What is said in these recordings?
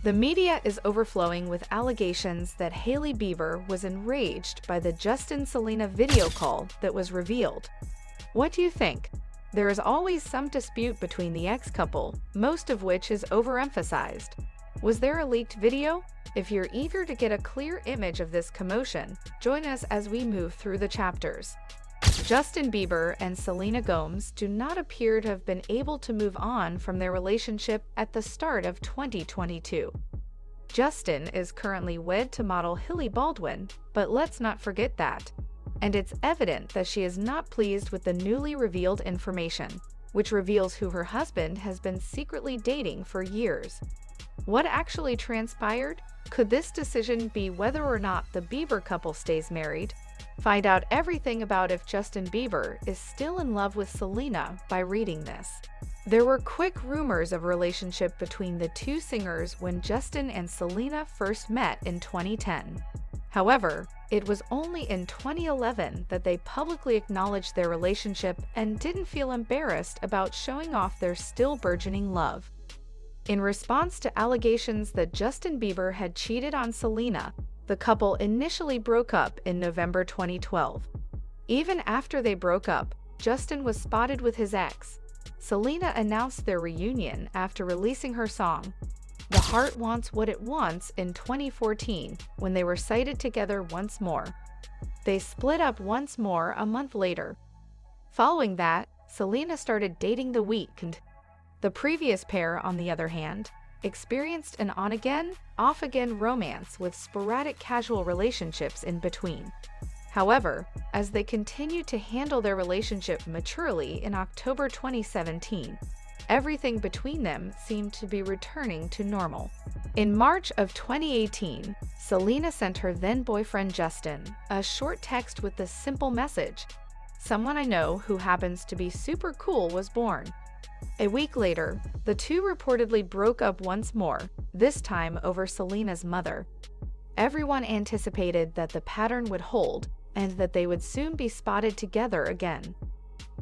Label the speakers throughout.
Speaker 1: The media is overflowing with allegations that Hailey Bieber was enraged by the Justin Selena video call that was revealed. What do you think? There is always some dispute between the ex-couple, most of which is overemphasized. Was there a leaked video? If you're eager to get a clear image of this commotion, join us as we move through the chapters. Justin Bieber and Selena Gomez do not appear to have been able to move on from their relationship at the start of 2022. Justin is currently wed to model Hilly Baldwin, but let's not forget that. And it's evident that she is not pleased with the newly revealed information, which reveals who her husband has been secretly dating for years. What actually transpired? Could this decision be whether or not the Bieber couple stays married? Find out everything about if Justin Bieber is still in love with Selena by reading this. There were quick rumors of a relationship between the two singers when Justin and Selena first met in 2010. However, it was only in 2011 that they publicly acknowledged their relationship and didn't feel embarrassed about showing off their still burgeoning love. In response to allegations that Justin Bieber had cheated on Selena, the couple initially broke up in November 2012. Even after they broke up, Justin was spotted with his ex. Selena announced their reunion after releasing her song, "The Heart Wants What It Wants" in 2014, when they were sighted together once more. They split up once more a month later. Following that, Selena started dating The Weeknd. The previous pair, on the other hand, experienced an on-again, off-again romance with sporadic casual relationships in between. However, as they continued to handle their relationship maturely in October 2017, everything between them seemed to be returning to normal. In March of 2018, Selena sent her then-boyfriend Justin a short text with the simple message, "Someone I know who happens to be super cool was born." A week later, the two reportedly broke up once more, this time over Selena's mother. Everyone anticipated that the pattern would hold and that they would soon be spotted together again.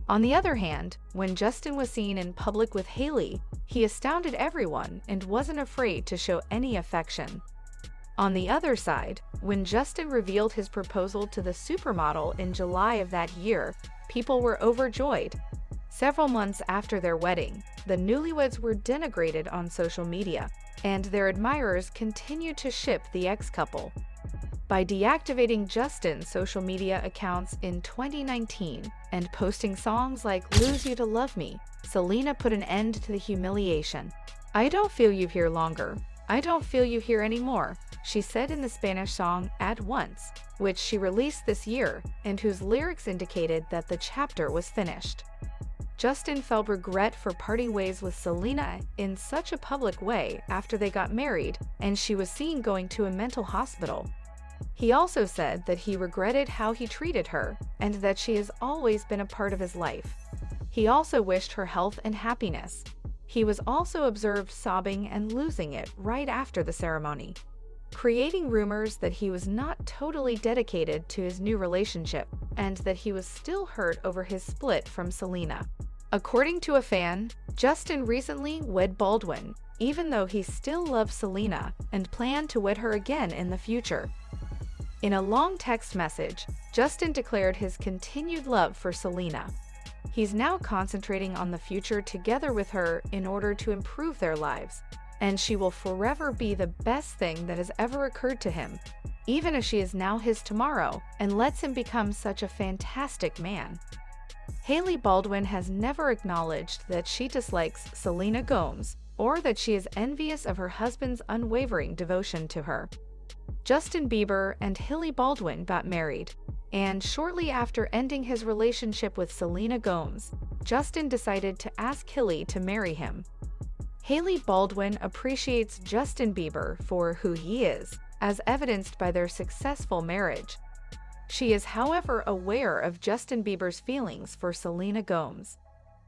Speaker 1: On the other hand, when Justin was seen in public with Hailey, he astounded everyone and wasn't afraid to show any affection. On the other side, when Justin revealed his proposal to the supermodel in July of that year, people were overjoyed. Several months after their wedding, the newlyweds were denigrated on social media, and their admirers continued to ship the ex-couple. By deactivating Justin's social media accounts in 2019 and posting songs like "Lose You to Love Me," Selena put an end to the humiliation. "I don't feel you here longer. I don't feel you here anymore," she said in the Spanish song "At Once," which she released this year and whose lyrics indicated that the chapter was finished. Justin felt regret for parting ways with Selena in such a public way after they got married and she was seen going to a mental hospital. He also said that he regretted how he treated her and that she has always been a part of his life. He also wished her health and happiness. He was also observed sobbing and losing it right after the ceremony, creating rumors that he was not totally dedicated to his new relationship and that he was still hurt over his split from Selena. According to a fan, Justin recently wed Baldwin, even though he still loves Selena and planned to wed her again in the future. In a long text message, Justin declared his continued love for Selena. He's now concentrating on the future together with her in order to improve their lives, and she will forever be the best thing that has ever occurred to him, even if she is now his tomorrow and lets him become such a fantastic man. Hailey Baldwin has never acknowledged that she dislikes Selena Gomez or that she is envious of her husband's unwavering devotion to her. Justin Bieber and Hilly Baldwin got married, and shortly after ending his relationship with Selena Gomez, Justin decided to ask Hilly to marry him. Hailey Baldwin appreciates Justin Bieber for who he is, as evidenced by their successful marriage. She is, however, aware of Justin Bieber's feelings for Selena Gomez.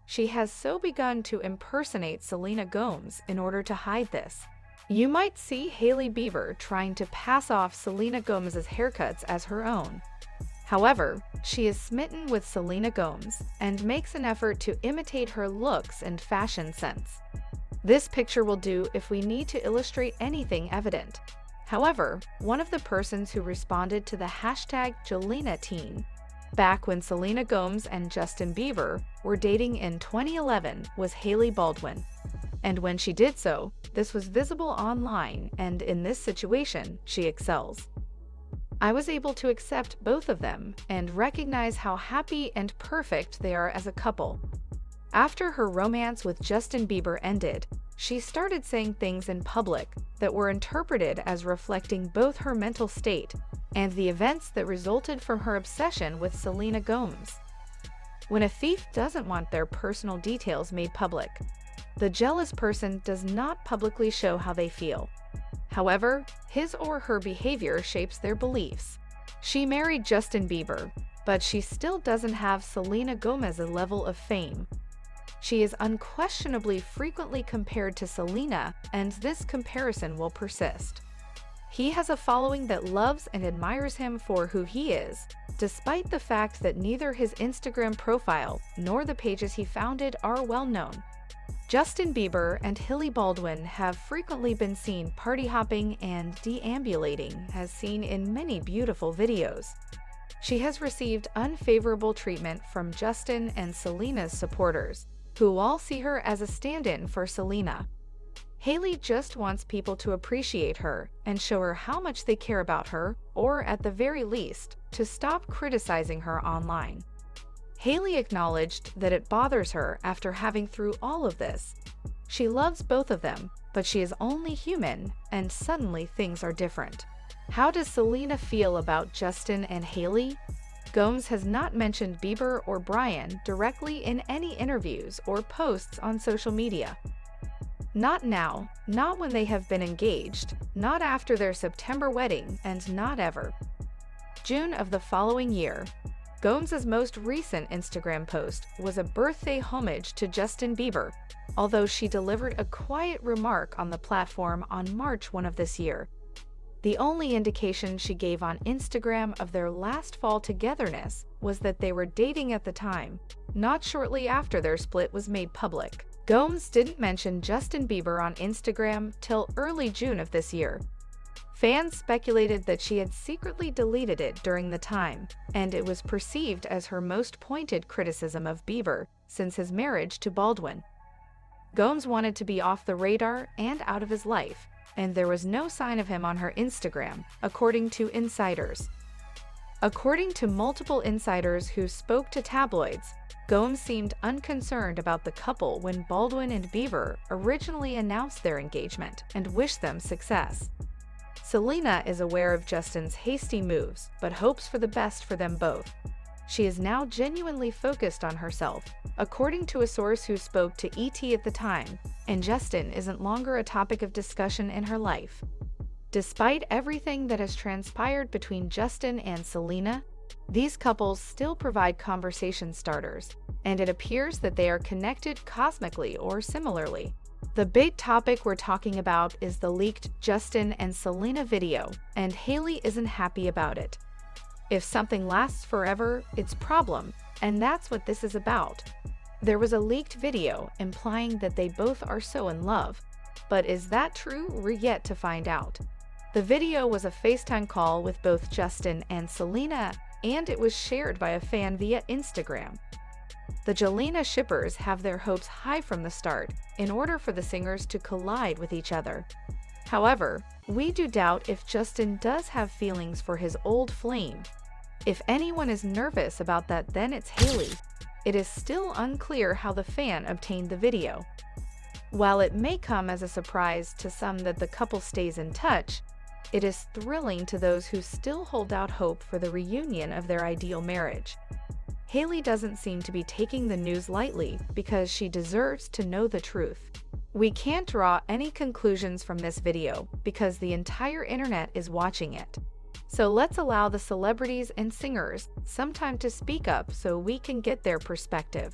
Speaker 1: She has so begun to impersonate Selena Gomez in order to hide this. You might see Hailey Bieber trying to pass off Selena Gomez's haircuts as her own. However, she is smitten with Selena Gomez and makes an effort to imitate her looks and fashion sense. This picture will do if we need to illustrate anything evident. However, one of the persons who responded to the hashtag #JelenaTeen back when Selena Gomez and Justin Bieber were dating in 2011 was Hailey Baldwin. And when she did so, this was visible online, and in this situation, she excels. I was able to accept both of them and recognize how happy and perfect they are as a couple. After her romance with Justin Bieber ended, she started saying things in public that were interpreted as reflecting both her mental state and the events that resulted from her obsession with Selena Gomez. When a thief doesn't want their personal details made public, the jealous person does not publicly show how they feel. However, his or her behavior shapes their beliefs. She married Justin Bieber, but she still doesn't have Selena Gomez's level of fame. She is unquestionably frequently compared to Selena, and this comparison will persist. He has a following that loves and admires him for who he is, despite the fact that neither his Instagram profile nor the pages he founded are well known. Justin Bieber and Hilly Baldwin have frequently been seen party hopping and deambulating, as seen in many beautiful videos. She has received unfavorable treatment from Justin and Selena's supporters, who all see her as a stand-in for Selena. Hailey just wants people to appreciate her and show her how much they care about her, or at the very least, to stop criticizing her online. Hailey acknowledged that it bothers her after having through all of this. She loves both of them, but she is only human, and suddenly things are different. How does Selena feel about Justin and Hailey? Gomez has not mentioned Bieber or Brian directly in any interviews or posts on social media. Not now, not when they have been engaged, not after their September wedding, and not ever. June of the following year, Gomez's most recent Instagram post was a birthday homage to Justin Bieber, although she delivered a quiet remark on the platform on March 1 of this year. The only indication she gave on Instagram of their last fall togetherness was that they were dating at the time, not shortly after their split was made public. Gomez didn't mention Justin Bieber on Instagram till early June of this year. Fans speculated that she had secretly deleted it during the time, and it was perceived as her most pointed criticism of Bieber since his marriage to Baldwin. Gomez wanted to be off the radar and out of his life, and there was no sign of him on her Instagram, according to insiders. According to multiple insiders who spoke to tabloids, Gomez seemed unconcerned about the couple when Baldwin and Bieber originally announced their engagement and wished them success. Selena is aware of Justin's hasty moves, but hopes for the best for them both. She is now genuinely focused on herself, according to a source who spoke to ET at the time, and Justin isn't longer a topic of discussion in her life. Despite everything that has transpired between Justin and Selena, these couples still provide conversation starters, and it appears that they are connected cosmically or similarly. The big topic we're talking about is the leaked Justin and Selena video, and Hailey isn't happy about it. If something lasts forever, it's a problem, and that's what this is about. There was a leaked video implying that they both are so in love, but is that true? We're yet to find out. The video was a FaceTime call with both Justin and Selena, and it was shared by a fan via Instagram. The Jelena shippers have their hopes high from the start in order for the singers to collide with each other. However, we do doubt if Justin does have feelings for his old flame. If anyone is nervous about that, then it's Hailey. It is still unclear how the fan obtained the video. While it may come as a surprise to some that the couple stays in touch, it is thrilling to those who still hold out hope for the reunion of their ideal marriage. Hailey doesn't seem to be taking the news lightly because she deserves to know the truth. We can't draw any conclusions from this video because the entire internet is watching it. So let's allow the celebrities and singers some time to speak up so we can get their perspective.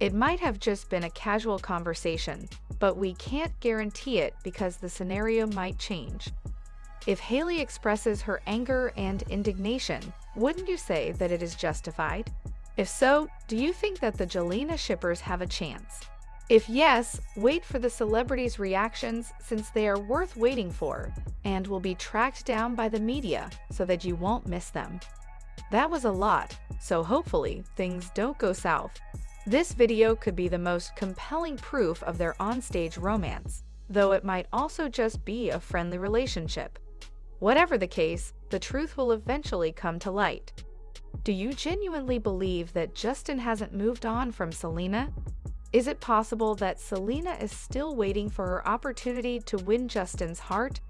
Speaker 1: It might have just been a casual conversation, but we can't guarantee it because the scenario might change. If Hailey expresses her anger and indignation, wouldn't you say that it is justified? If so, do you think that the Jelena shippers have a chance? If yes, wait for the celebrities' reactions since they are worth waiting for and will be tracked down by the media so that you won't miss them. That was a lot, so hopefully things don't go south. This video could be the most compelling proof of their onstage romance, though it might also just be a friendly relationship. Whatever the case, the truth will eventually come to light. Do you genuinely believe that Justin hasn't moved on from Selena? Is it possible that Selena is still waiting for her opportunity to win Justin's heart?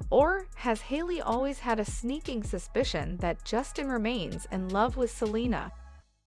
Speaker 1: Or has Hailey always had a sneaking suspicion that Justin remains in love with Selena?